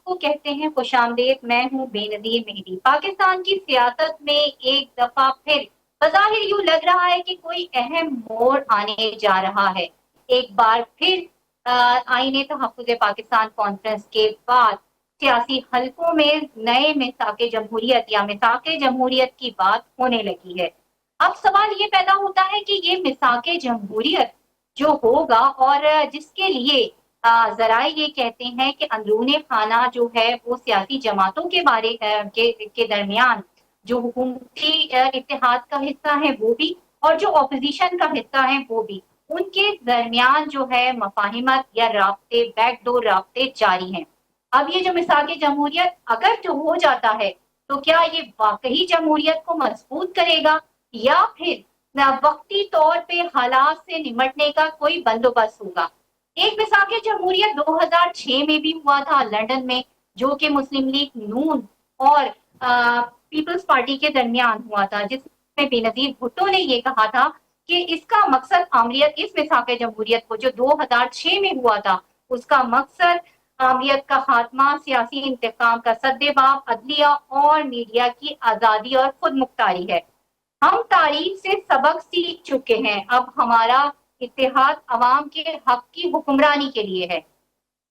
کو کہتے ہیں خوش آمدید، میں ہوں بے نظیر مہدی۔ پاکستان کی سیاست میں ایک دفعہ پھر بظاہر یوں لگ رہا ہے کہ کوئی اہم موڑ آنے جا رہا ہے۔ ایک بار پھر آئین تحفظ پاکستان کانفرنس کے بعد سیاسی حلقوں میں نئے میثاق جمہوریت یا میثاق جمہوریت کی بات ہونے لگی ہے۔ اب سوال یہ پیدا ہوتا ہے کہ یہ میثاق جمہوریت جو ہوگا اور جس کے لیے ذرائع یہ کہتے ہیں کہ اندرون خانہ جو ہے وہ سیاسی جماعتوں کے بارے کے درمیان جو حکومتی اتحاد کا حصہ ہے وہ بھی اور جو اپوزیشن کا حصہ ہے وہ بھی، ان کے درمیان جو ہے مفاہمت یا رابطے، بیک ڈور رابطے جاری ہیں۔ اب یہ جو میثاق جمہوریت اگر جو ہو جاتا ہے تو کیا یہ واقعی جمہوریت کو مضبوط کرے گا یا پھر وقتی طور پہ حالات سے نمٹنے کا کوئی بندوبست ہوگا؟ ایک میثاق جمہوریت 2006 میں بھی ہوا تھا لندن میں، جو کہ مسلم لیگ نون اور پیپلز پارٹی کے درمیان ہوا تھا، جس میں بے نظیر بھٹو نے یہ کہا تھا کہ اس کا مقصد آمریت، اس میثاق جمہوریت کو جو 2006 میں ہوا تھا، اس کا مقصد آمریت کا خاتمہ، سیاسی انتقام کا سدباب، عدلیہ اور میڈیا کی آزادی اور خود مختاری ہے۔ ہم تاریخ سے سبق سیکھ چکے ہیں، اب ہمارا اتحاد عوام کے حق کی حکمرانی کے لیے ہے۔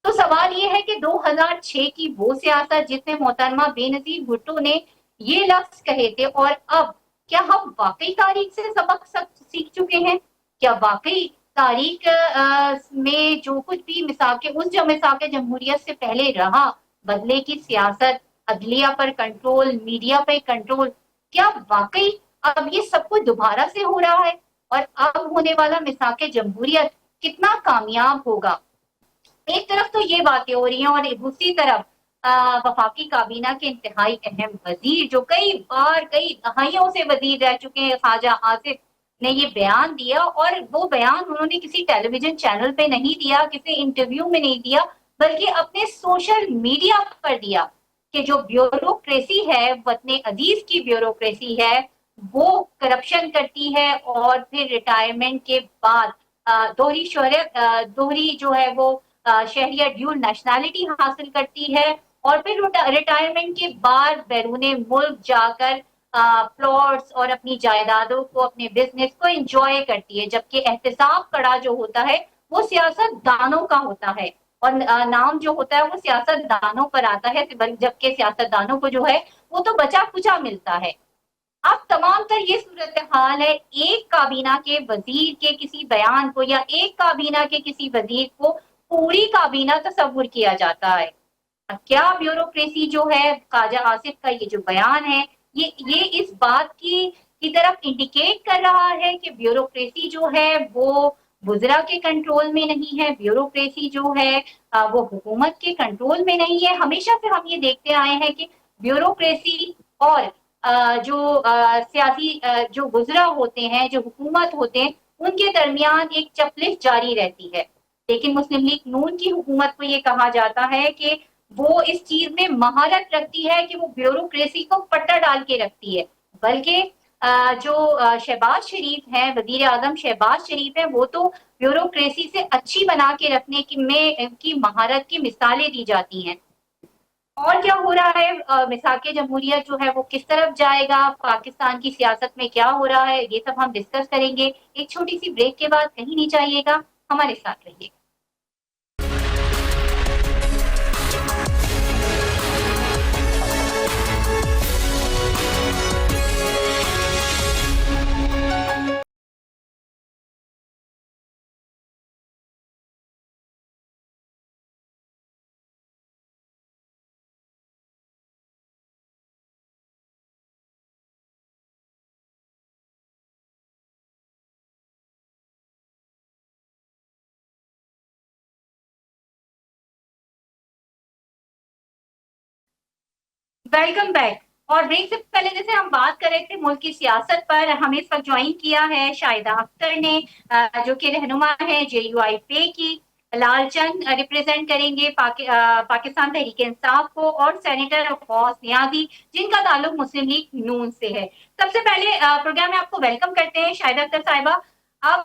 تو سوال یہ ہے کہ 2006 کی وہ سیاست جس میں محترمہ بے نظیر بھٹو نے یہ لفظ کہے تھے، اور اب کیا ہم واقعی تاریخ سے سبق سیکھ چکے ہیں؟ کیا واقعی تاریخ میں جو کچھ بھی میثاق جمہوریت سے پہلے رہا، بدلے کی سیاست، عدلیہ پر کنٹرول، میڈیا پر کنٹرول، کیا واقعی اب یہ سب کچھ دوبارہ سے ہو رہا ہے؟ اور اب ہونے والا میثاق جمہوریت کتنا کامیاب ہوگا؟ ایک طرف تو یہ باتیں ہو رہی ہیں اور دوسری طرف وفاقی کابینہ کے انتہائی اہم وزیر جو کئی بار کئی دہائیوں سے وزیر رہ چکے ہیں، خواجہ آصف نے یہ بیان دیا، اور وہ بیان انہوں نے کسی ٹیلی ویژن چینل پہ نہیں دیا، کسی انٹرویو میں نہیں دیا، بلکہ اپنے سوشل میڈیا پر دیا کہ جو بیوروکریسی ہے، وطن عزیز کی بیوروکریسی ہے، وہ کرپشن کرتی ہے اور پھر ریٹائرمنٹ کے بعد دوہری شہریت، دوہری جو ہے وہ شہریت، ڈیول نیشنلٹی حاصل کرتی ہے، اور پھر ریٹائرمنٹ کے بعد بیرون ملک جا کر پلاٹس اور اپنی جائیدادوں کو، اپنے بزنس کو انجوائے کرتی ہے، جبکہ احتساب کڑا جو ہوتا ہے وہ سیاست دانوں کا ہوتا ہے، اور نام جو ہوتا ہے وہ سیاست دانوں پر آتا ہے، جبکہ سیاست دانوں کو جو ہے وہ تو بچا کچا ملتا ہے۔ اب تمام تر یہ صورتحال ہے، ایک کابینہ کے وزیر کے کسی بیان کو یا ایک کابینہ کے کسی وزیر کو پوری کابینہ تصور کیا جاتا ہے۔ کیا بیوروکریسی جو ہے، خواجہ آصف کا یہ جو بیان ہے، یہ اس بات کی طرف انڈیکیٹ کر رہا ہے کہ بیوروکریسی جو ہے وہ وزراء کے کنٹرول میں نہیں ہے، بیوروکریسی جو ہے وہ حکومت کے کنٹرول میں نہیں ہے۔ ہمیشہ سے ہم یہ دیکھتے آئے ہیں کہ بیوروکریسی اور جو سیاسی جو وزراء ہوتے ہیں، جو حکومت ہوتے ہیں، ان کے درمیان ایک چپلش جاری رہتی ہے، لیکن مسلم لیگ نون کی حکومت کو یہ کہا جاتا ہے کہ وہ اس چیز میں مہارت رکھتی ہے کہ وہ بیوروکریسی کو پٹا ڈال کے رکھتی ہے، بلکہ جو شہباز شریف ہیں، وزیر اعظم شہباز شریف ہیں، وہ تو بیوروکریسی سے اچھی بنا کے رکھنے کی مہارت کی مثالیں دی جاتی ہیں۔ اور کیا ہو رہا ہے، میثاق جمہوریت جو ہے وہ کس طرف جائے گا، پاکستان کی سیاست میں کیا ہو رہا ہے، یہ سب ہم ڈسکس کریں گے ایک چھوٹی سی بریک کے بعد۔ کہیں نہیں جائیے گا، ہمارے ساتھ رہیے۔ Welcome back. اور بریک سے پہلے جیسے ہم بات کر رہے تھے ملک کی سیاست پر، ہمیں اس وقت جوائن کیا ہے شاہدہ اختر نے، جو کہ رہنما ہے جے یو آئی پی کی۔ لال چند ریپرزینٹ کریں گے پاکستان تحریک انصاف کو، اور سینیٹر غوث نیازی جن کا تعلق مسلم لیگ نون سے ہے۔ سب سے پہلے پروگرام میں آپ کو ویلکم کرتے ہیں شاہدہ اختر صاحبہ۔ اب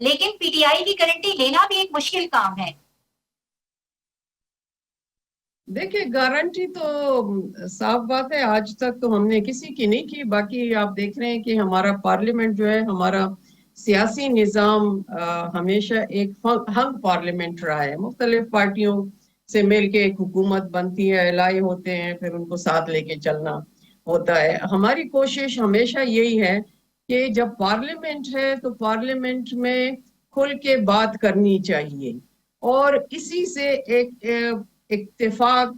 لیکن پی ٹی آئی کی گارنٹی لینا بھی ایک مشکل کام ہے. دیکھیں گارنٹی تو صاف بات ہے، آج تک تو ہم نے کسی کی نہیں کی. باقی آپ دیکھ رہے ہیں کہ ہمارا پارلیمنٹ جو ہے، ہمارا سیاسی نظام ہمیشہ ایک ہنگ پارلیمنٹ رہا ہے. مختلف پارٹیوں سے مل کے ایک حکومت بنتی ہے، الائے ہوتے ہیں، پھر ان کو ساتھ لے کے چلنا ہوتا ہے. ہماری کوشش ہمیشہ یہی ہے کہ جب پارلیمنٹ ہے تو پارلیمنٹ میں کھل کے بات کرنی چاہیے، اور اسی سے ایک اتفاق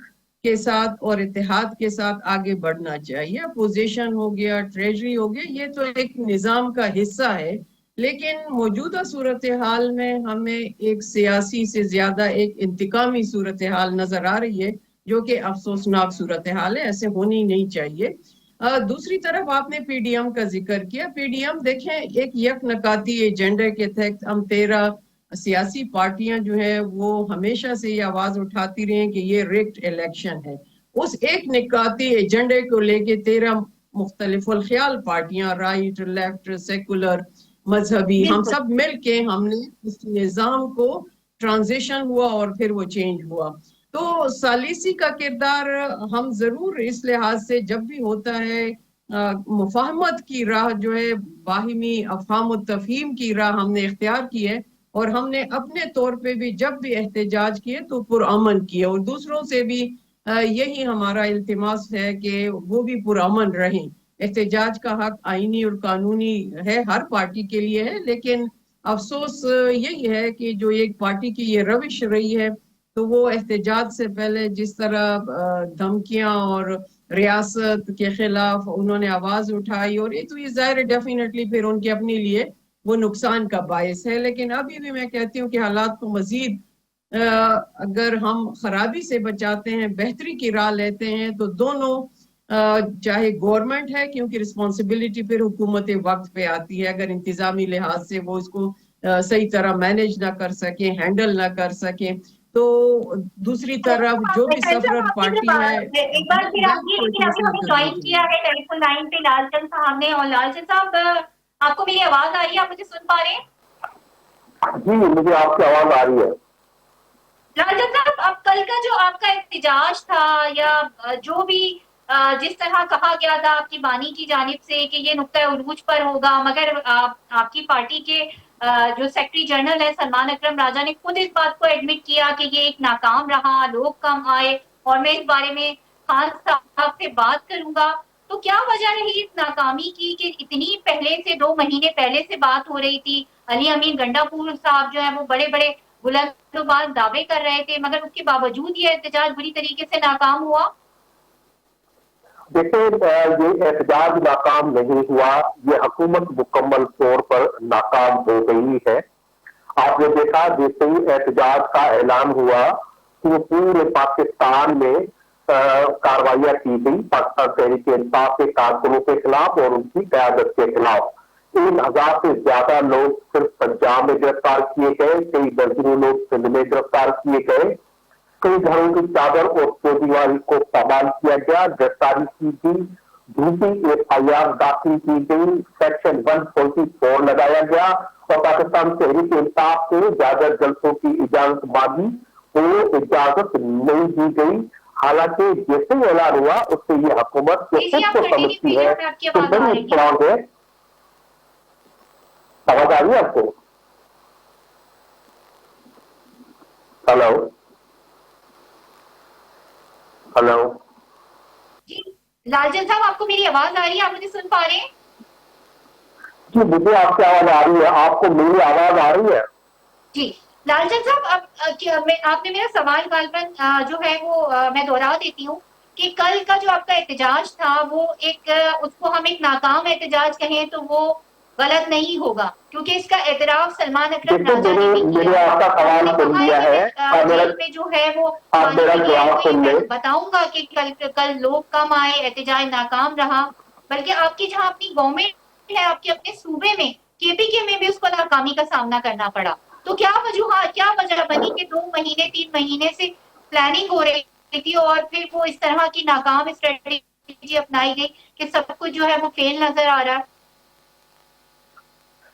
کے ساتھ اور اتحاد کے ساتھ آگے بڑھنا چاہیے. اپوزیشن ہو گیا، ٹریجری ہو گیا، یہ تو ایک نظام کا حصہ ہے. لیکن موجودہ صورتحال میں ہمیں ایک سیاسی سے زیادہ ایک انتقامی صورتحال نظر آ رہی ہے، جو کہ افسوسناک صورتحال ہے. ایسے ہونی نہیں چاہیے. دوسری طرف آپ نے پی ڈی ایم کا ذکر کیا. پی ڈی ایم دیکھیں ایک یک نکاتی ایجنڈے کے تحت ہم 13 سیاسی پارٹیاں جو ہیں وہ ہمیشہ سے یہ آواز اٹھاتی رہی ہیں کہ یہ ریگڈ الیکشن ہے. اس ایک نکاتی ایجنڈے کو لے کے 13 مختلف الخیال پارٹیاں، رائٹ، لیفٹ، سیکولر، مذہبی، ہم بالکل. سب مل کے ہم نے اس نظام کو ٹرانزیشن ہوا اور پھر وہ چینج ہوا. تو سالیسی کا کردار ہم ضرور اس لحاظ سے جب بھی ہوتا ہے مفاہمت کی راہ جو ہے، باہمی افہام و تفہیم کی راہ ہم نے اختیار کی ہے، اور ہم نے اپنے طور پہ بھی جب بھی احتجاج کیے تو پرامن کیے، اور دوسروں سے بھی یہی ہمارا التماس ہے کہ وہ بھی پرامن رہیں. احتجاج کا حق آئینی اور قانونی ہے، ہر پارٹی کے لیے ہے، لیکن افسوس یہی ہے کہ جو ایک پارٹی کی یہ روش رہی ہے تو وہ احتجاج سے پہلے جس طرح دھمکیاں اور ریاست کے خلاف انہوں نے آواز اٹھائی، اور یہ تو یہ ظاہر ڈیفینیٹلی پھر ان کے اپنے لیے وہ نقصان کا باعث ہے. لیکن ابھی بھی میں کہتی ہوں کہ حالات کو مزید اگر ہم خرابی سے بچاتے ہیں، بہتری کی راہ لیتے ہیں، تو دونوں چاہے گورنمنٹ ہے، کیونکہ رسپانسبلٹی پھر حکومت وقت پہ آتی ہے، اگر انتظامی لحاظ سے وہ اس کو صحیح طرح مینج نہ کر سکیں، ہینڈل نہ کر سکیں، تو دوسری طرف جو بھی سفرر پارٹی ہے ایک بار پھر وہ آئیے، کوئی لیکن ابھی فیصلہ ہمیں کرنی جوائن کیا چاہیے. ہے ٹیلی فون لائن پہ لال چند صاحب نے. اور لال چند صاحب، آپ کو میری آواز آ رہی ہے؟ آپ مجھے سن پا رہے ہیں؟ جی مجھے آپ کی آواز آ رہی ہے. لال چند صاحب، اب کل کا جو آپ کا احتجاج تھا، یا جو بھی جس طرح کہا گیا تھا آپ کی بانی کی جانب سے کہ یہ نقطۂ عروج پر ہوگا، مگر آپ کی پارٹی کے جو سیکرٹری جنرل ہے سلمان اکرم راجہ نے خود اس بات کو ایڈمٹ کیا کہ یہ ایک ناکام رہا، لوگ کم آئے، اور میں اس بارے میں خان صاحب سے بات کروں گا. تو کیا وجہ رہی اس ناکامی کی کہ اتنی پہلے سے 2 مہینے پہلے سے بات ہو رہی تھی؟ علی امین گنڈا پور صاحب جو ہے وہ بڑے بڑے بلند و باز دعوے کر رہے تھے، مگر اس کے باوجود یہ احتجاج بری طریقے سے ناکام ہوا. دیکھیں یہ احتجاج ناکام نہیں ہوا، یہ حکومت مکمل طور پر ناکام ہو گئی ہے. آپ نے دیکھا جیسے ہی احتجاج کا اعلان ہوا کہ پورے پاکستان میں کاروائیاں کی گئی پاکستان تحریک انصاف کے کارکنوں کے خلاف اور ان کی قیادت کے خلاف. 3,000 سے زیادہ لوگ صرف پنجاب میں گرفتار کیے گئے، کئی درجنوں لوگ سندھ میں گرفتار کیے گئے، کئی گھروں کی چادر اور چودیواری کو پامال کیا گیا، گرفتاری کی گئی، جھوٹی FIR داخل کی گئی، سیکشن 144 لگایا گیا، اور پاکستان تحریک انصاف کو زیادہ جلسوں کی اجازت مانگی، وہ اجازت نہیں دی گئی. حالانکہ جیسے ہی اعلان ہوا اس سے یہ حکومت جو جی خود آپ کو کنٹینیو سمجھتی کیجیے، ہے ہمیں آپ کی کہ آواز آ بڑی رہی ہے. اسٹرانگ ہے. آواز آ رہی ہے آپ کو؟ ہلو ہلو جی لال چند صاحب، آپ کو میری آواز آ رہی ہے؟ آپ مجھے سن پا رہے ہیں؟ جی مجھے آپ کی آواز آ رہی ہے. آپ کو میری آواز آ رہی ہے؟ جی لال چند صاحب، اب آپ نے میرا سوال غالباً جو ہے وہ میں دوہرا دیتی ہوں کہ کل کا جو آپ کا احتجاج تھا وہ ایک اس کو ہم ایک ناکام احتجاج کہیں تو وہ غلط نہیں ہوگا، کیونکہ اس کا اعتراف سلمان اکرم دیکھیں راجہ نے بھی میں کیا نے ہے، آپ کا اور انہوں سوال نے سن کہا ہے لیا کہ ہے. میں جیل میں جو ہے وہ آپ پانی میرا کے لیے آئی جواب ہوئی، سن میں لیں. بتاؤں گا کہ کل لوگ کم آئے، احتجاج ناکام رہا، بلکہ آپ کی جہاں اپنی گورنمنٹ ہے، آپ کے اپنے صوبے میں KPK میں بھی اس کو ناکامی کا سامنا کرنا پڑا. تو کیا وجوہات، کیا وجہ بنی کہ 2 مہینے 3 مہینے سے پلاننگ ہو رہی تھی اور پھر وہ اس طرح کی ناکام اسٹریٹجی اپنائی گئی کہ سب کچھ جو ہے وہ فیل نظر آ رہا ہے؟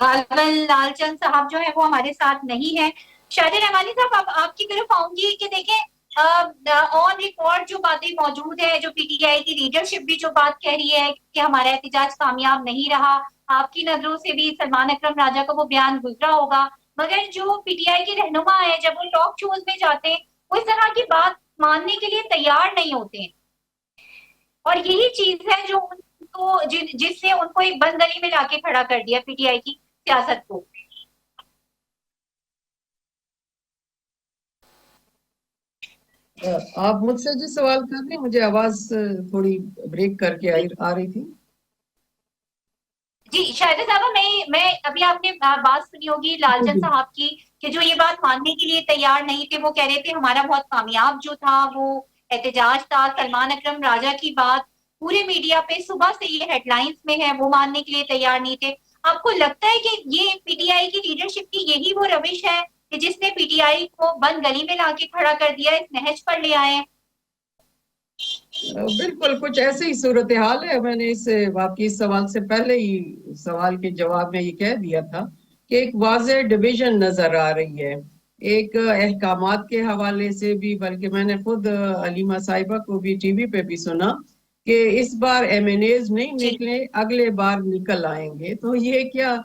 غالباً لال چند صاحب جو ہے وہ ہمارے ساتھ نہیں ہے. شاہد رحمانی صاحب اب آپ کی طرف آؤں گی کہ دیکھیں آن ریکارڈ جو باتیں موجود ہے, جو پی ٹی آئی کی لیڈرشپ بھی جو بات کہہ رہی ہے کہ ہمارا احتجاج کامیاب نہیں رہا, آپ کی نظروں سے بھی سلمان اکرم راجہ کا وہ بیان گزرا ہوگا, مگر جو پی ٹی آئی کے رہنما ہے جب وہ ٹاک شوز میں جاتے ہیں وہ اس طرح کی بات ماننے کے لیے تیار نہیں ہوتے ہیں, اور یہی چیز ہے جو ان کو جس سے ان کو ایک بند گلی میں لا کے کھڑا کر دیا پی ٹی آئی کی سیاست کو. آپ مجھ سے جو سوال کر رہے ہیں, مجھے آواز تھوڑی بریک کر کے آ رہی تھی. جی شاہدہ صاحبہ, میں ابھی آپ نے بات سنی ہوگی لال چند صاحب کی کہ جو یہ بات ماننے کے لیے تیار نہیں تھے, وہ کہہ رہے تھے ہمارا بہت کامیاب جو تھا وہ احتجاج تھا, سلمان اکرم راجہ کی بات پورے میڈیا پہ صبح سے یہ ہیڈ لائنز میں ہے, وہ ماننے کے لیے تیار نہیں تھے. آپ کو لگتا ہے کہ یہ پی ٹی آئی کی لیڈرشپ کی یہی وہ روش ہے کہ جس نے پی ٹی آئی کو بند گلی میں لا کے کھڑا کر دیا, اس نہج پر لے آئے؟ بالکل کچھ ایسے ہی صورتحال ہے. میں نے آپ کی اس سوال سے پہلے ہی سوال کے جواب میں یہ کہہ دیا تھا کہ ایک واضح ڈویژن نظر آ رہی ہے, ایک احکامات کے حوالے سے بھی, بلکہ میں نے خود علیمہ صاحبہ کو بھی ٹی وی پہ بھی سنا کہ اس بار ایم این ایز نہیں جی نکلے, اگلے بار نکل آئیں گے. تو یہ کیا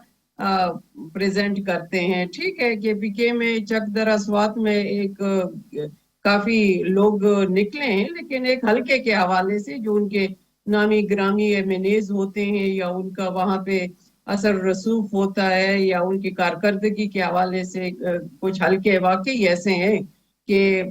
پریزنٹ کرتے ہیں؟ ٹھیک ہے کہ پی کے میں چک در اصوات میں ایک کافی لوگ نکلے ہیں, لیکن ایک حلقے کے حوالے سے جو ان کے نامی گرامی ایم این ایز ہوتے ہیں یا ان کا وہاں پہ اثر رسوخ ہوتا ہے یا ان کی کارکردگی کے حوالے سے کچھ حلقے واقعی ایسے ہیں کہ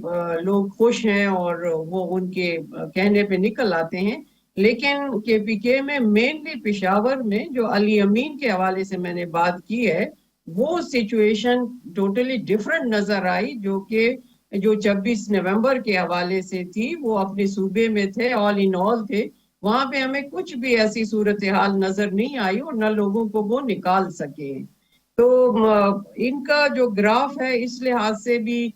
لوگ خوش ہیں اور وہ ان کے کہنے پہ نکل آتے ہیں. لیکن کے پی کے میں مینلی پشاور میں جو علی امین کے حوالے سے میں نے بات کی ہے, وہ سچویشن ٹوٹلی ڈیفرنٹ نظر آئی, جو 26 نومبر کے حوالے سے تھی. وہ اپنے صوبے میں تھے, آل ان آل تھے, وہاں پہ ہمیں کچھ بھی ایسی صورتحال نظر نہیں آئی اور نہ لوگوں کو وہ نکال سکے. تو ان کا جو گراف ہے اس لحاظ سے بھی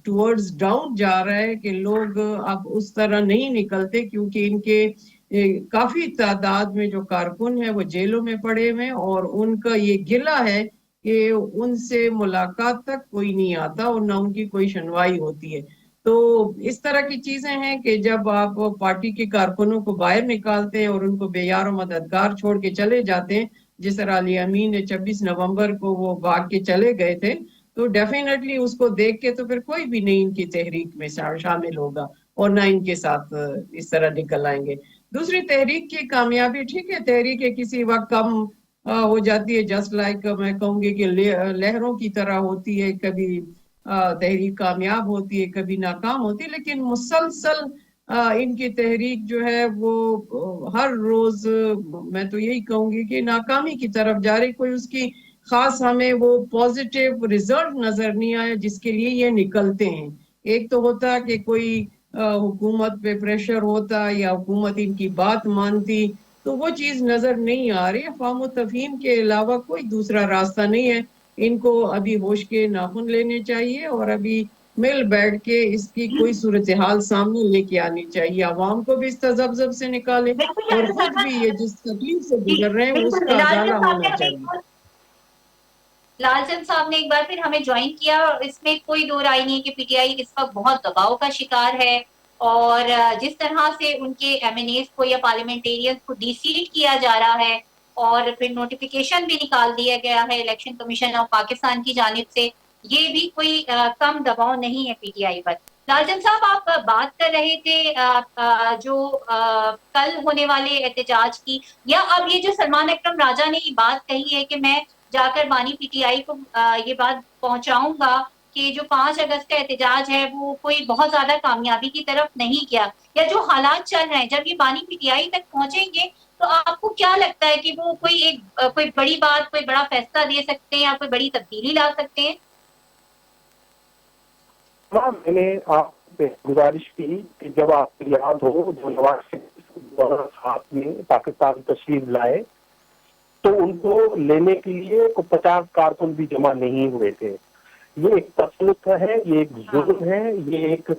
ٹورڈز ڈاؤن جا رہا ہے کہ لوگ اب اس طرح نہیں نکلتے, کیونکہ ان کے کافی تعداد میں جو کارکن ہیں وہ جیلوں میں پڑے ہوئے ہیں, اور ان کا یہ گلہ ہے کہ ان سے ملاقات تک کوئی نہیں آتا اور نہ ان کی کوئی سنوائی ہوتی ہے. تو اس طرح کی چیزیں ہیں کہ جب آپ پارٹی کے کارکنوں کو باہر نکالتے ہیں اور ان کو بے یار و مددگار چھوڑ کے چلے جاتے ہیں, جس طرح علی امین نے 26 نومبر کو وہ بھاگ کے چلے گئے تھے, تو ڈیفینیٹلی اس کو دیکھ کے تو پھر کوئی بھی نہیں ان کی تحریک میں شامل ہوگا اور نہ ان کے ساتھ اس طرح نکل آئیں گے. دوسری تحریک کی کامیابی, ٹھیک ہے تحریک کسی وقت کم ہو جاتی ہے, جسٹ لائک میں کہوں گی کہ لہروں کی طرح ہوتی ہے, کبھی تحریک کامیاب ہوتی ہے کبھی ناکام ہوتی ہے, لیکن مسلسل ان کی تحریک جو ہے وہ ہر روز میں تو یہی کہوں گی کہ ناکامی کی طرف جا رہی. کوئی اس کی خاص ہمیں وہ پازیٹیو رزلٹ نظر نہیں آیا جس کے لیے یہ نکلتے ہیں. ایک تو ہوتا کہ کوئی حکومت پہ پریشر ہوتا یا حکومت ان کی بات مانتی, تو وہ چیز نظر نہیں آ رہی. افہام و تفہیم کے علاوہ کوئی دوسرا راستہ نہیں ہے. ان کو ابھی ہوش کے ناخن لینے چاہیے اور ابھی مل بیٹھ کے اس کی کوئی صورتحال سامنے لے کے آنی چاہیے. عوام کو بھی اس تذبذب سے نکالے بالکل اور شاہدہ خود بھی صاحبہ, یہ جس تکلیف سے جی گزر رہے ہیں اس بالکل کا ازالہ ہونا چاہیے. لال چند صاحب نے ایک بار پھر ہمیں جوائن کیا, اور اس میں کوئی دو رائے نہیں کہ پی ٹی آئی اس وقت بہت دباؤ کا شکار ہے, اور جس طرح سے ان کے ایم این ایز کو یا پارلیمنٹیرینز کو ڈی سیٹ کیا جا رہا ہے اور پھر نوٹیفیکیشن بھی نکال دیا گیا ہے الیکشن کمیشن آف پاکستان کی جانب سے, یہ بھی کوئی کم دباؤ نہیں ہے پی ٹی آئی پر. لال چند صاحب آپ بات کر رہے تھے جو کل ہونے والے احتجاج کی, یا اب یہ جو سلمان اکرم راجہ نے یہ بات کہی ہے کہ میں جا کر بانی پی ٹی آئی کو یہ بات پہنچاؤں گا کہ جو 5 اگست کا احتجاج ہے وہ کوئی بہت زیادہ کامیابی کی طرف نہیں گیا, یا جو حالات چل رہے ہیں جب یہ بانی پی ٹی آئی تک پہنچیں گے تو آپ کو کیا لگتا ہے کہ وہ کوئی بڑی بات, کوئی بڑا فیصلہ دے سکتے ہیں یا کوئی بڑی تبدیلی لا سکتے ہیں؟ میں نے آپ سے گزارش کی کہ جب آپ کو یاد ہو جو نواز شریف نے پاکستان تشریف لائے تو ان کو لینے کے لیے 50 کارکن بھی جمع نہیں ہوئے تھے. یہ ایک تسلط ہے, یہ ایک ظلم ہے, یہ ایک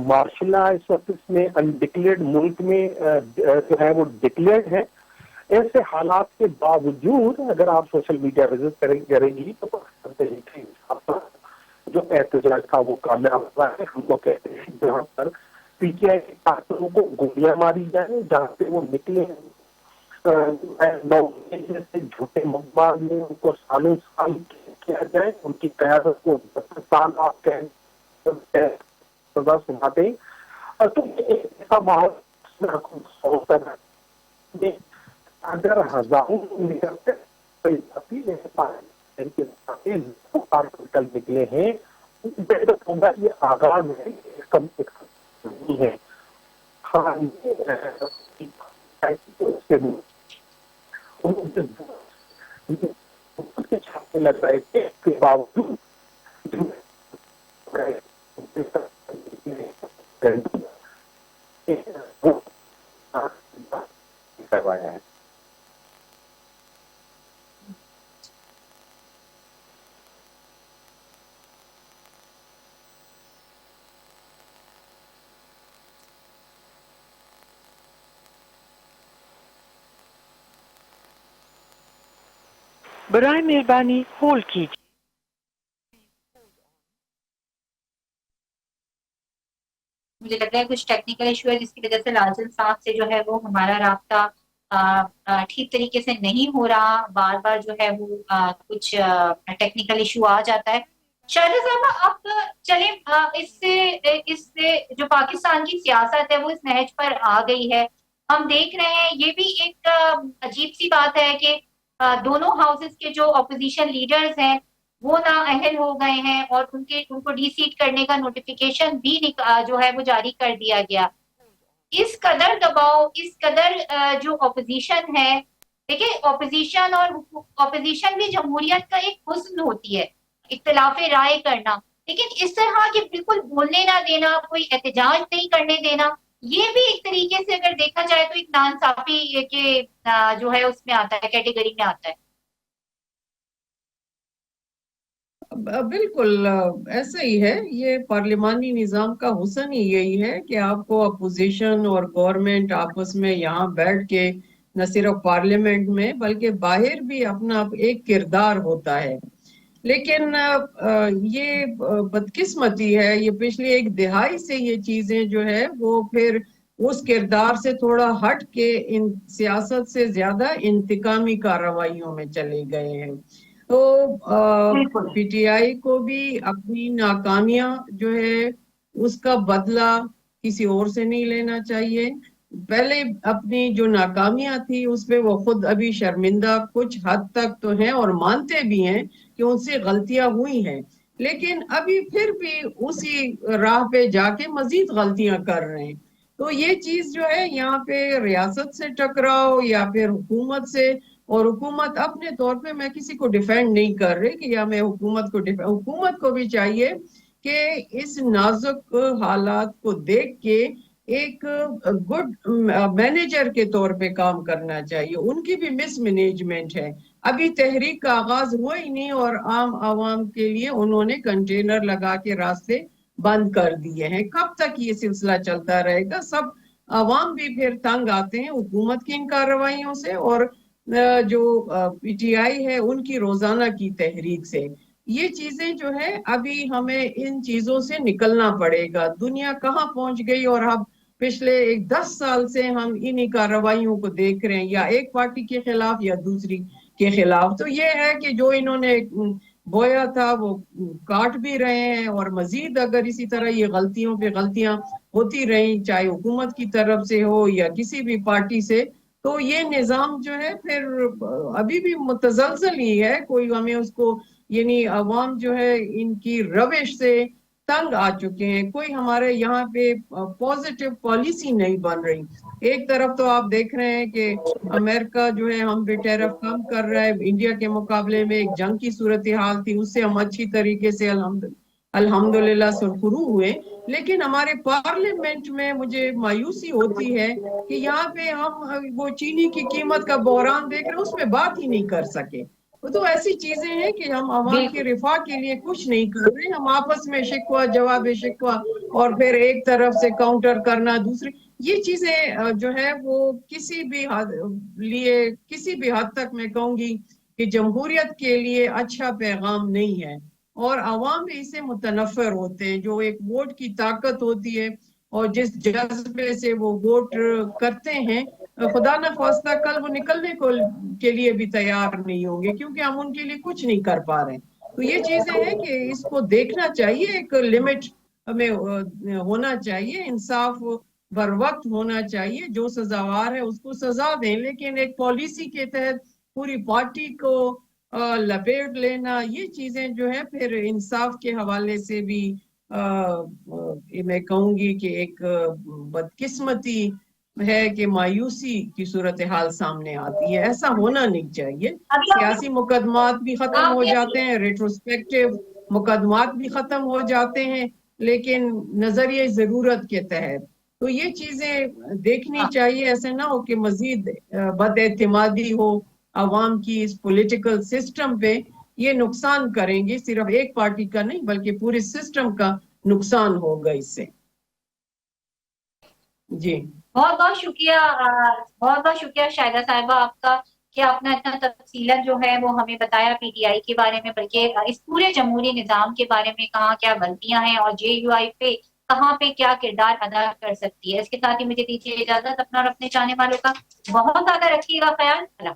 مارشل لا اس وقت اس میں انڈکلیئرڈ ملک میں جو ہے وہ ڈکلیئرڈ ہے. ایسے حالات کے باوجود اگر آپ سوشل میڈیا وزٹ کریں گی تو پاکستان تحریک انصاف جو احتجاج تھا وہ کامیاب ہوا ہے. ہم کو کہتے ہیں جہاں پر پی ٹی آئی کے کارکنوں کو گولیاں ماری جائیں, جہاں سے وہ نکلے سے جھوٹے مقبار میں ان کو سالوں سال کیا جائے, ان کی قیادت کو 32 سال آپ سزا سنا دیں, تو ایک ایسا ماحول ہوتا ہے. اگر ہزاروں نکلتے کل نکلے ہیں, ہوگا یہ آغاز ہے, کم سے کم نہیں ہے. ہاں چھاپے لگ رہے تھے اس کے باوجود کروایا ہے. برائے مہربانی ہولڈ کیجیے. مجھے لگ رہا ہے کچھ ٹیکنیکل ایشو ہے جس کی وجہ سے لالچن صاحب سے جو ہے وہ ہمارا رابطہ ٹھیک طریقے سے نہیں ہو رہا, بار بار جو ہے وہ کچھ ٹیکنیکل ایشو آ جاتا ہے. شاہدہ صاحبہ اب چلیں اس سے جو پاکستان کی سیاست ہے وہ اس نہج پر آ گئی ہے. ہم دیکھ رہے ہیں یہ بھی ایک عجیب سی بات ہے کہ دونوں ہاؤسز کے جو اپوزیشن لیڈرز ہیں وہ نااہل ہو گئے ہیں اور ان کو ڈی سیٹ کرنے کا نوٹیفیکیشن بھی جو ہے وہ جاری کر دیا گیا. اس قدر دباؤ, اس قدر جو اپوزیشن ہے, دیکھیں اپوزیشن اور اپوزیشن بھی جمہوریت کا ایک حسن ہوتی ہے, اختلاف رائے کرنا, لیکن اس طرح کہ بالکل بولنے نہ دینا, کوئی احتجاج نہیں کرنے دینا, یہ بھی ایک طریقے سے اگر دیکھا جائے تو ایک ناانصافی کے جو ہے اس میں آتا ہے, کیٹیگری میں آتا ہے. بالکل ایسا ہی ہے. یہ پارلیمانی نظام کا حسن ہی یہی ہے کہ آپ کو اپوزیشن اور گورنمنٹ آپس میں یہاں بیٹھ کے نہ صرف پارلیمنٹ میں بلکہ باہر بھی اپنا ایک کردار ہوتا ہے. لیکن یہ بدقسمتی ہے, یہ پچھلی ایک دہائی سے یہ چیزیں جو ہے وہ پھر اس کردار سے تھوڑا ہٹ کے ان سیاست سے زیادہ انتقامی کارروائیوں میں چلے گئے ہیں. تو پی ٹی آئی کو بھی اپنی ناکامیاں جو ہے اس کا بدلہ کسی اور سے نہیں لینا چاہیے. پہلے اپنی جو ناکامیاں تھی اس پہ وہ خود ابھی شرمندہ کچھ حد تک تو ہیں اور مانتے بھی ہیں کہ ان سے غلطیاں ہوئی ہیں, لیکن ابھی پھر بھی اسی راہ پہ جا کے مزید غلطیاں کر رہے ہیں. تو یہ چیز جو ہے یہاں پہ ریاست سے ٹکراؤ یا پھر حکومت سے, اور حکومت اپنے طور پہ میں کسی کو ڈیفینڈ نہیں کر رہی کہ یا میں حکومت کو بھی چاہیے کہ اس نازک حالات کو دیکھ کے ایک گڈ مینیجر کے طور پہ کام کرنا چاہیے. ان کی بھی مس مینجمنٹ ہے. ابھی تحریک کا آغاز ہوا ہی نہیں اور عام عوام کے لیے انہوں نے کنٹینر لگا کے راستے بند کر دیے ہیں. کب تک یہ سلسلہ چلتا رہے گا؟ سب عوام بھی پھر تنگ آتے ہیں حکومت کی ان کارروائیوں سے اور جو پی ٹی آئی ہے ان کی روزانہ کی تحریک سے. یہ چیزیں جو ہے ابھی ہمیں ان چیزوں سے نکلنا پڑے گا. دنیا کہاں پہنچ گئی اور اب پچھلے 10 سال سے ہم انہی کارروائیوں کو دیکھ رہے ہیں, یا ایک پارٹی کے خلاف یا دوسری کے خلاف. تو یہ ہے کہ جو انہوں نے بویا تھا وہ کاٹ بھی رہے ہیں, اور مزید اگر اسی طرح یہ غلطیوں پہ غلطیاں ہوتی رہیں چاہے حکومت کی طرف سے ہو یا کسی بھی پارٹی سے, تو یہ نظام جو ہے پھر ابھی بھی متزلزل ہی ہے. کوئی ہمیں اس کو یعنی عوام جو ہے ان کی روش سے تنگ آ چکے ہیں. کوئی ہمارے یہاں پہ پوزیٹو پالیسی نہیں بن رہی. ایک طرف تو آپ دیکھ رہے ہیں کہ امریکہ جو ہے ہم پہ ٹیرف کم کر رہا ہے, انڈیا کے مقابلے میں ایک جنگ کی صورتحال تھی اس سے ہم اچھی طریقے سے الحمدللہ سرخرو ہوئے. لیکن ہمارے پارلیمنٹ میں مجھے مایوسی ہوتی ہے کہ یہاں پہ ہم وہ چینی کی قیمت کا بحران دیکھ رہے ہیں, اس پہ بات ہی نہیں کر سکے. تو ایسی چیزیں ہیں کہ ہم عوام کی رفاہ کے لیے کچھ نہیں کر رہے. ہم آپس میں شکوہ جواب شکوہ اور پھر ایک طرف سے کاؤنٹر کرنا دوسری, یہ چیزیں جو ہے وہ کسی بھی حد تک میں کہوں گی کہ جمہوریت کے لیے اچھا پیغام نہیں ہے، اور عوام بھی اسے متنفر ہوتے ہیں۔ جو ایک ووٹ کی طاقت ہوتی ہے اور جس جذبے سے وہ ووٹ کرتے ہیں، خدا نہ خواستہ کل وہ نکلنے کے لیے بھی تیار نہیں ہوں گے، کیونکہ ہم ان کے لیے کچھ نہیں کر پا رہے ہیں۔ تو یہ چیزیں ہیں کہ اس کو دیکھنا چاہیے، ایک لمٹ ہمیں ہونا چاہیے، انصاف بر وقت ہونا چاہیے، جو سزاوار ہے اس کو سزا دیں، لیکن ایک پالیسی کے تحت پوری پارٹی کو لپیٹ لینا، یہ چیزیں جو ہے پھر انصاف کے حوالے سے بھی میں کہوں گی کہ ایک بدقسمتی ہے کہ مایوسی کی صورتحال سامنے آتی ہے۔ ایسا ہونا نہیں چاہیے۔ ابھی سیاسی مقدمات بھی ختم ہو آپ جاتے ہیں، ریٹروسپیکٹیو مقدمات بھی ختم ہو جاتے ہیں، لیکن نظریہ ضرورت کے تحت۔ تو یہ چیزیں دیکھنی چاہیے، ایسے نہ ہو کہ مزید بد اعتمادی ہو عوام کی اس پولیٹیکل سسٹم پہ۔ یہ نقصان کریں گے، صرف ایک پارٹی کا نہیں بلکہ پورے سسٹم کا نقصان ہوگا اس سے۔ جی بہت بہت شکریہ، بہت بہت شکریہ شاہدہ صاحبہ آپ کا کہ آپ نے اتنا تفصیلاً جو ہے وہ ہمیں بتایا پی ٹی آئی کے بارے میں، بلکہ اس پورے جمہوری نظام کے بارے میں کہاں کیا غلطیاں ہیں اور جے یو آئی پہ کہاں پہ کیا کردار ادا کر سکتی ہے۔ اس کے ساتھ ہی مجھے دیجیے اجازت، اپنا اور اپنے چاہنے والوں کا بہت زیادہ رکھیے گا خیال۔ اللہ